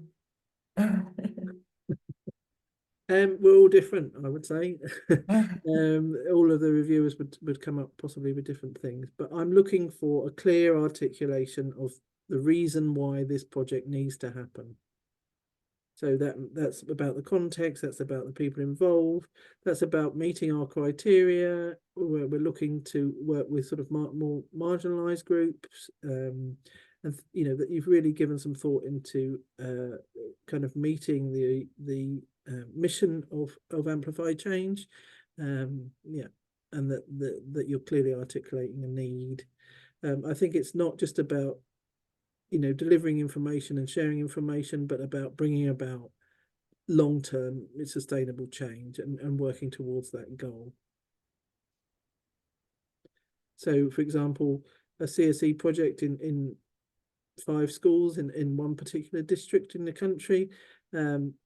We're all different, I would say. All of the reviewers would come up possibly with different things, but I'm looking for a clear articulation of the reason why this project needs to happen. So that's about the context, that's about the people involved, that's about meeting our criteria. We're looking to work with sort of more marginalized groups, and you know that you've really given some thought into kind of meeting the mission of AmplifyChange, yeah, and that you're clearly articulating a need. I think it's not just about, you know, delivering information and sharing information, but about bringing about long-term sustainable change and working towards that goal. So, for example, a CSE project in 5 schools in one particular district in the country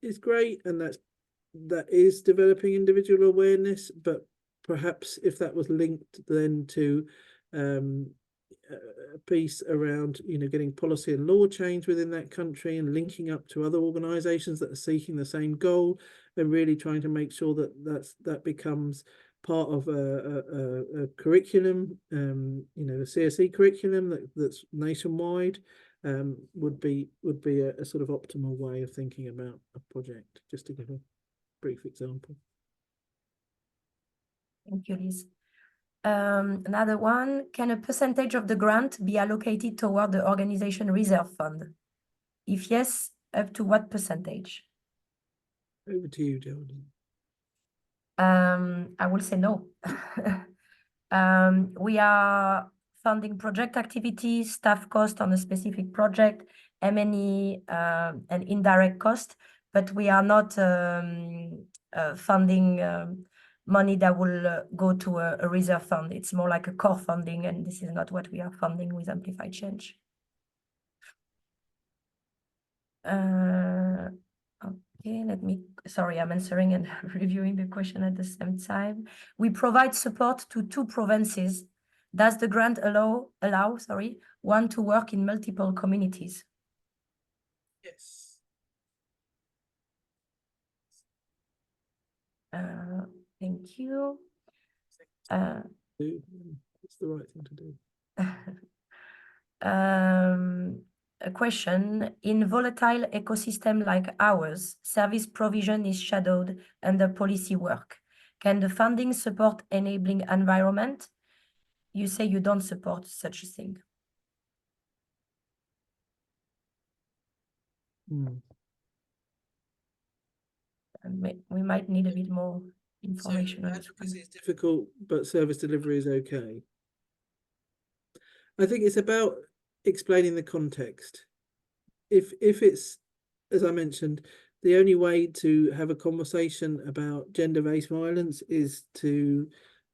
is great, and that is developing individual awareness. But perhaps if that was linked then to a piece around, you know, getting policy and law change within that country and linking up to other organizations that are seeking the same goal, and really trying to make sure that becomes part of a curriculum, you know, a CSE curriculum that's nationwide, would be a sort of optimal way of thinking about a project, just to give a brief example. Thank you, Liz. Another one, can a percentage of the grant be allocated toward the organization reserve fund? If yes, up to what percentage? Over to you, Geraldine. I will say no. We are funding project activities, staff cost on a specific project, M&E, and indirect cost, but we are not funding money that will go to a reserve fund. It's more like a core funding, and this is not what we are funding with AmplifyChange. Okay, sorry, I'm answering and reviewing the question at the same time. We provide support to 2 provinces. Does the grant allow one to work in multiple communities? Yes. Thank you. It's the right thing to do. A question, in volatile ecosystem like ours, service provision is shadowed under policy work. Can the funding support enabling environment? You say you don't support such a thing. And we might need a bit more information. So advocacy is difficult, but service delivery is okay. I think it's about explaining the context. If it's, as I mentioned, the only way to have a conversation about gender-based violence is to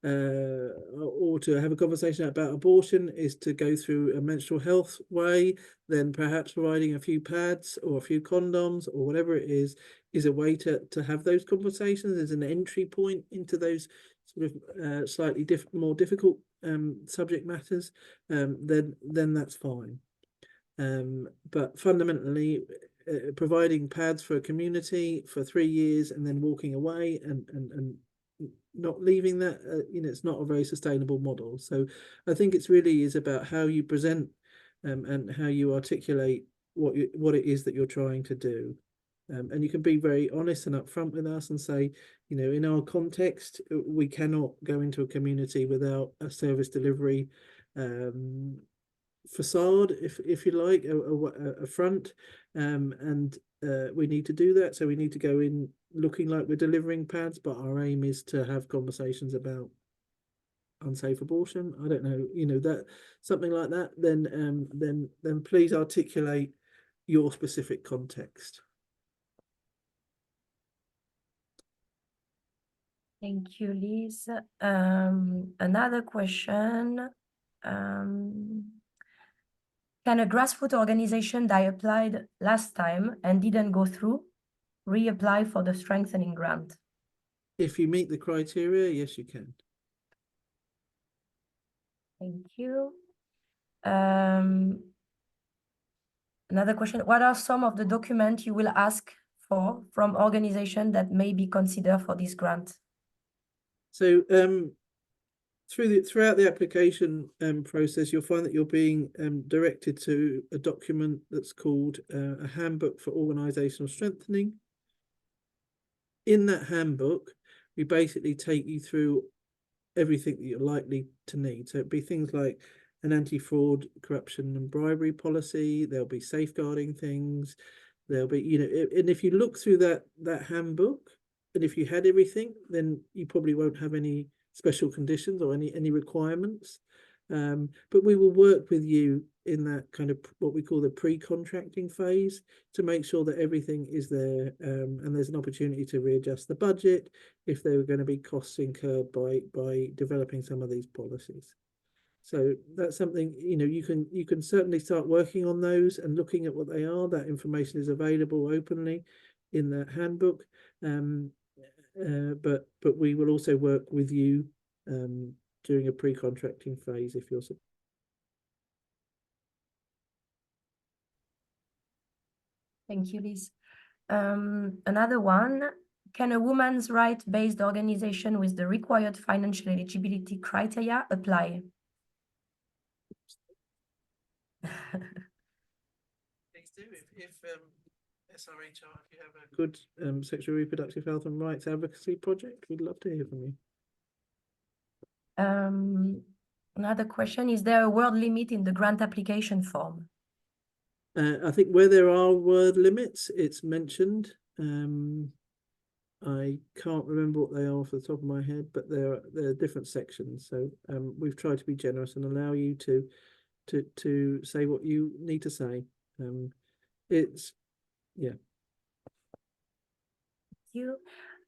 or to have a conversation about abortion is to go through a menstrual health way, then perhaps providing a few pads or a few condoms or whatever it is a way to have those conversations as an entry point into those sort of slightly more difficult subject matters, then that's fine. But fundamentally, providing pads for a community for 3 years and then walking away and not leaving that, you know, it's not a very sustainable model. So I think it's really is about how you present and how you articulate what it is that you're trying to do. And you can be very honest and upfront with us and say, you know, in our context, we cannot go into a community without a service delivery facade, if you like, a front, and we need to do that. So we need to go in looking like we're delivering pads, but our aim is to have conversations about unsafe abortion. I don't know, you know, that something like that. Then please articulate your specific context. Thank you, Liz. Another question. Can a grassroots organization that applied last time and didn't go through reapply for the strengthening grant? If you meet the criteria, yes, you can. Thank you. Another question, what are some of the documents you will ask for from organizations that may be considered for this grant? So throughout the application process, you'll find that you're being directed to a document that's called a handbook for organisational strengthening. In that handbook, we basically take you through everything that you're likely to need. So it'd be things like an anti-fraud, corruption and bribery policy. There'll be safeguarding things. There'll be, you know, and if you look through that handbook, and if you had everything, then you probably won't have any special conditions or any requirements. But we will work with you in that kind of what we call the pre-contracting phase to make sure that everything is there, and there's an opportunity to readjust the budget if there are going to be costs incurred by developing some of these policies. So that's something, you know, you can certainly start working on those and looking at what they are. That information is available openly in that handbook. But we will also work with you during a pre-contracting phase if you're. Thank you, Liz. Another one, can a women's rights-based organization with the required financial eligibility criteria apply? Please do. If SRHR, if you have a good sexual reproductive health and rights advocacy project, we'd love to hear from you. Another question, is there a word limit in the grant application form? I think where there are word limits, it's mentioned. I can't remember what they are off the top of my head, but there are different sections. So we've tried to be generous and allow you to say what you need to say. It's yeah. Thank you.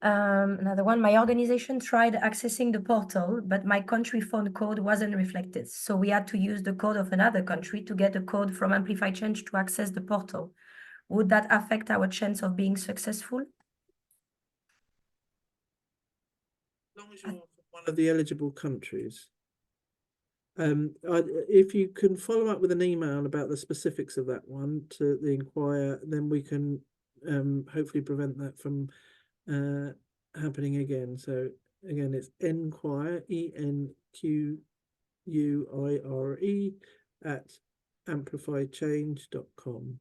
Another one, my organization tried accessing the portal, but my country phone code wasn't reflected. So we had to use the code of another country to get a code from AmplifyChange to access the portal. Would that affect our chance of being successful? As long as you're one of the eligible countries. If you can follow up with an email about the specifics of that one to the inquirer, then we can hopefully prevent that from happening again. So again, it's enquire, ENQUIRE at AmplifyChange.com.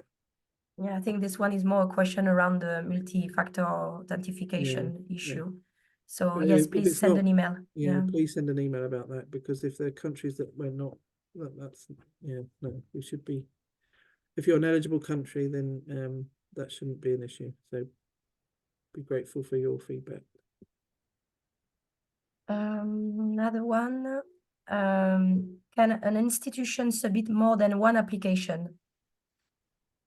Yeah, I think this one is more a question around the multi-factor authentication issue. So yes, please send an email. Yeah, please send an email about that, because if there are countries that we're not, that's no, we should be. If you're an eligible country, then that shouldn't be an issue. So be grateful for your feedback. Another one, can an institution submit more than one application?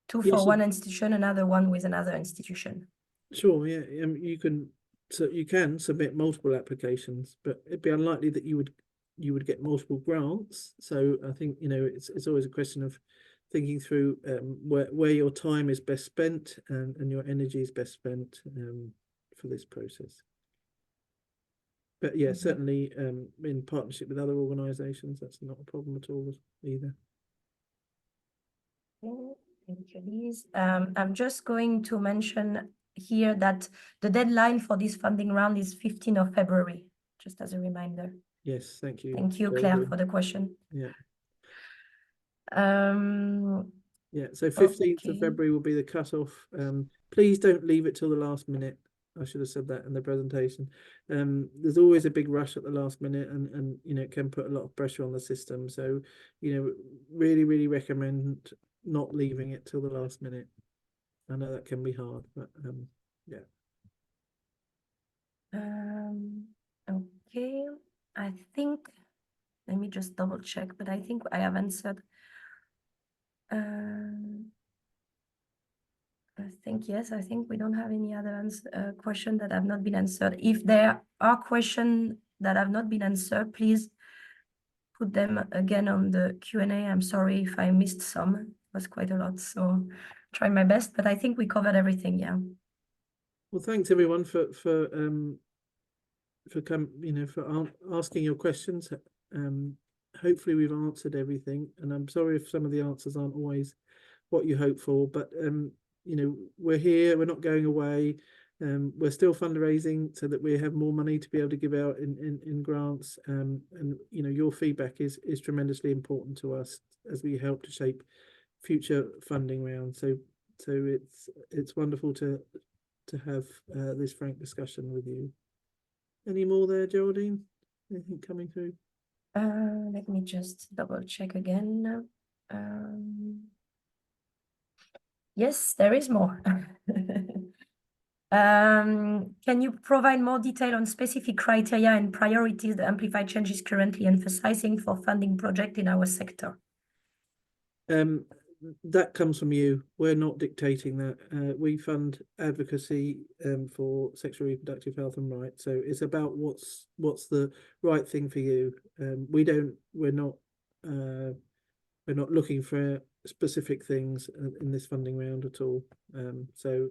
Two for one institution, another one with another institution. Sure, yeah, you can. So you can submit multiple applications, but it'd be unlikely that you would get multiple grants. So I think, you know, it's always a question of thinking through where your time is best spent and your energy is best spent for this process. But yeah, certainly in partnership with other organisations, that's not a problem at all either. Thank you, Liz. I'm just going to mention here that the deadline for this funding round is 15th of February, just as a reminder. Yes, thank you. Thank you, Claire, for the question. Yeah. Yeah, so 15th of February will be the cutoff. Please don't leave it till the last minute. I should have said that in the presentation. There's always a big rush at the last minute, and you know, it can put a lot of pressure on the system. So, you know, really recommend not leaving it till the last minute. I know that can be hard, but yeah. Okay, I think, let me just double check, but I think I have answered. I think, yes, I think we don't have any other question that have not been answered. If there are questions that have not been answered, please put them again on the Q&A. I'm sorry if I missed some. It was quite a lot, so try my best, but I think we covered everything. Yeah. Well, thanks everyone for asking your questions. Hopefully we've answered everything, and I'm sorry if some of the answers aren't always what you hope for, but you know, we're here, we're not going away. We're still fundraising so that we have more money to be able to give out in grants. And you know, your feedback is tremendously important to us as we help to shape future funding rounds. So it's wonderful to have this frank discussion with you. Any more there, Geraldine? Anything coming through? Let me just double check again. Yes, there is more. Can you provide more detail on specific criteria and priorities the AmplifyChange is currently emphasizing for funding projects in our sector? That comes from you. We're not dictating that. We fund advocacy for sexual reproductive health and rights. So it's about what's the right thing for you. We're not looking for specific things in this funding round at all. So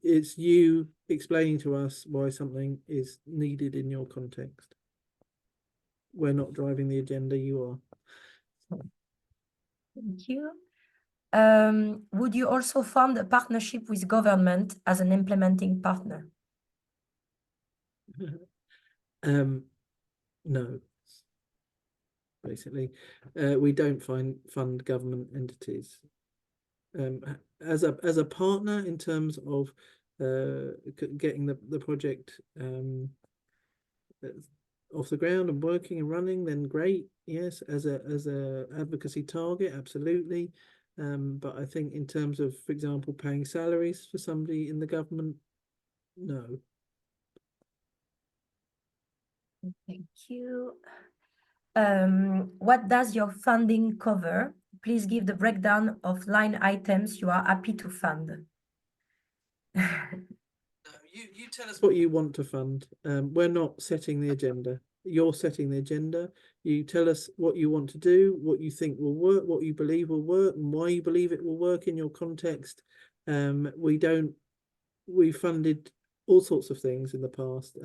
it's you explaining to us why something is needed in your context. We're not driving the agenda, you are. Thank you. Would you also fund a partnership with government as an implementing partner? No. Basically, we don't fund government entities. As a partner in terms of getting the project off the ground and working and running, then great. Yes, as a advocacy target, absolutely. But I think in terms of, for example, paying salaries for somebody in the government, no. Thank you. What does your funding cover? Please give the breakdown of line items you are happy to fund. You tell us what you want to fund. We're not setting the agenda. You're setting the agenda. You tell us what you want to do, what you think will work, what you believe will work, and why you believe it will work in your context. We funded all sorts of things in the past.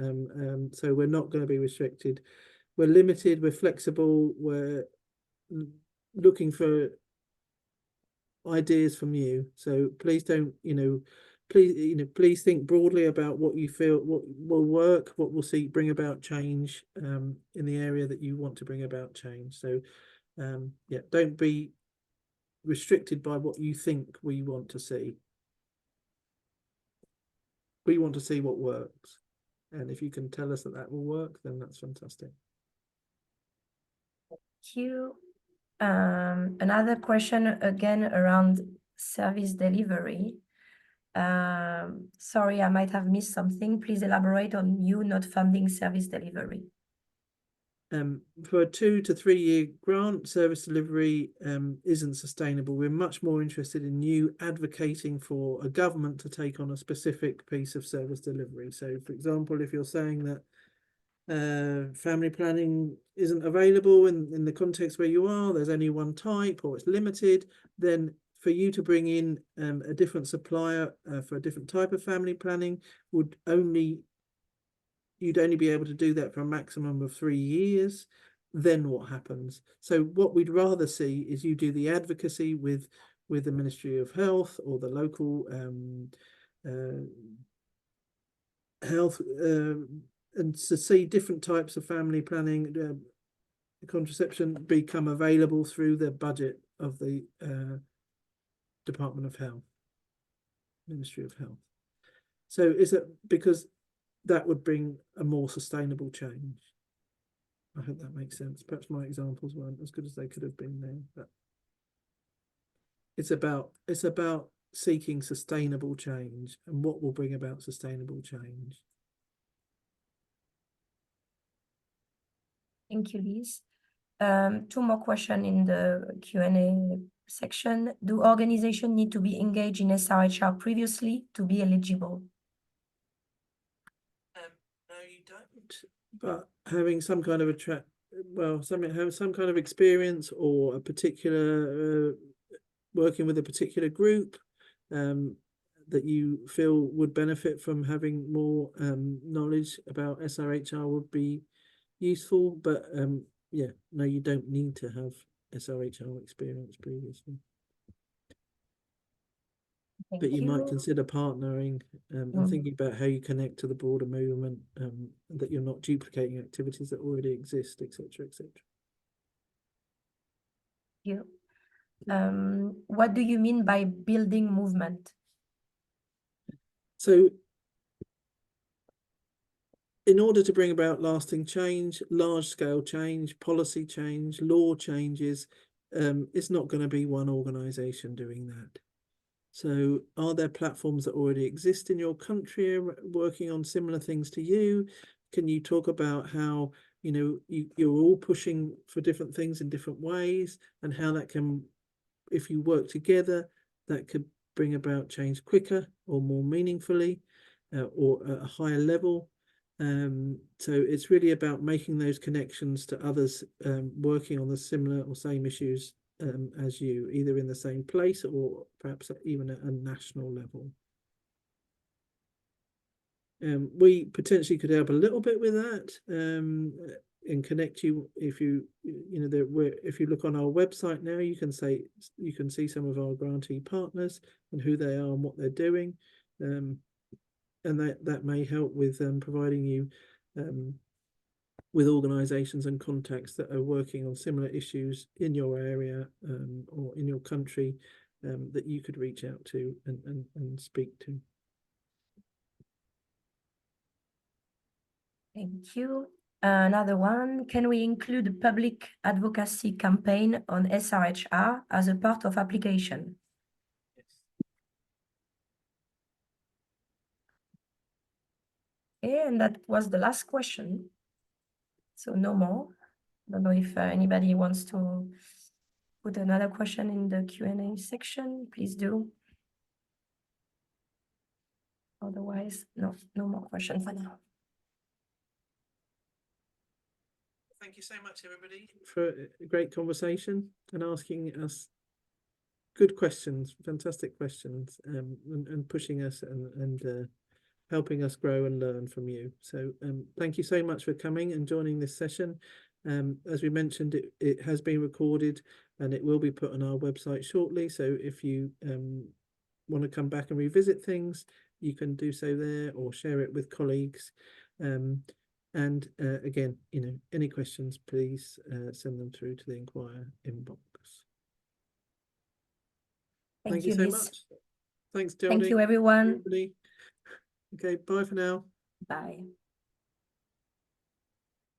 So we're not going to be restricted. We're limited, we're flexible, we're looking for ideas from you. So please don't, please think broadly about what you feel, what will work, what will bring about change in the area that you want to bring about change. So yeah, don't be restricted by what you think we want to see. We want to see what works. And if you can tell us that will work, then that's fantastic. Thank you. Another question again around service delivery. Sorry, I might have missed something. Please elaborate on you not funding service delivery. For a 2 to 3 year grant, service delivery isn't sustainable. We're much more interested in you advocating for a government to take on a specific piece of service delivery. So, for example, if you're saying that family planning isn't available in the context where you are, there's only one type or it's limited, then for you to bring in a different supplier for a different type of family planning you'd only be able to do that for a maximum of 3 years. Then what happens? So what we'd rather see is you do the advocacy with the Ministry of Health or the local health and to see different types of family planning contraception become available through the budget of the Department of Health, Ministry of Health. So is it because that would bring a more sustainable change? I hope that makes sense. Perhaps my examples weren't as good as they could have been there, but it's about seeking sustainable change and what will bring about sustainable change. Thank you, Liz. 2 more questions in the Q&A section. Do organizations need to be engaged in SRHR previously to be eligible? No, you don't. But having some kind of having some kind of experience or a particular working with a particular group that you feel would benefit from having more knowledge about SRHR would be useful. But yeah, no, you don't need to have SRHR experience previously. Thank but you might you. consider partnering and thinking about how you connect to the broader movement, that you're not duplicating activities that already exist, etc., etc. You. What do you mean by building movement? So in order to bring about lasting change, large-scale change, policy change, law changes, it's not going to be one organization doing that. So are there platforms that already exist in your country working on similar things to you? Can you talk about how, you know, you're all pushing for different things in different ways, and how that can, if you work together, that could bring about change quicker or more meaningfully, or at a higher level? So it's really about making those connections to others working on the similar or same issues as you, either in the same place or perhaps even at a national level. We potentially could help a little bit with that, and connect you. If you know, if you look on our website now, you can see some of our grantee partners and who they are and what they're doing, and that may help with providing you with organisations and contacts that are working on similar issues in your area or in your country, that you could reach out to and speak to. Thank you. Another one, can we include a public advocacy campaign on SRHR as a part of application? Okay, and that was the last question. So no more. Don't know if anybody wants to put another question in the Q&A section, please do. Otherwise, no more questions for now. Thank you so much, everybody, for a great conversation and asking us good questions, fantastic questions, and pushing us and helping us grow and learn from you. So thank you so much for coming and joining this session. As we mentioned, it has been recorded and it will be put on our website shortly. So if you want to come back and revisit things, you can do so there or share it with colleagues. And again, you know, any questions, please send them through to the Inquire inbox. Thank you so much. Thanks, Geraldine. Thank you, everyone. Okay, bye for now. Bye.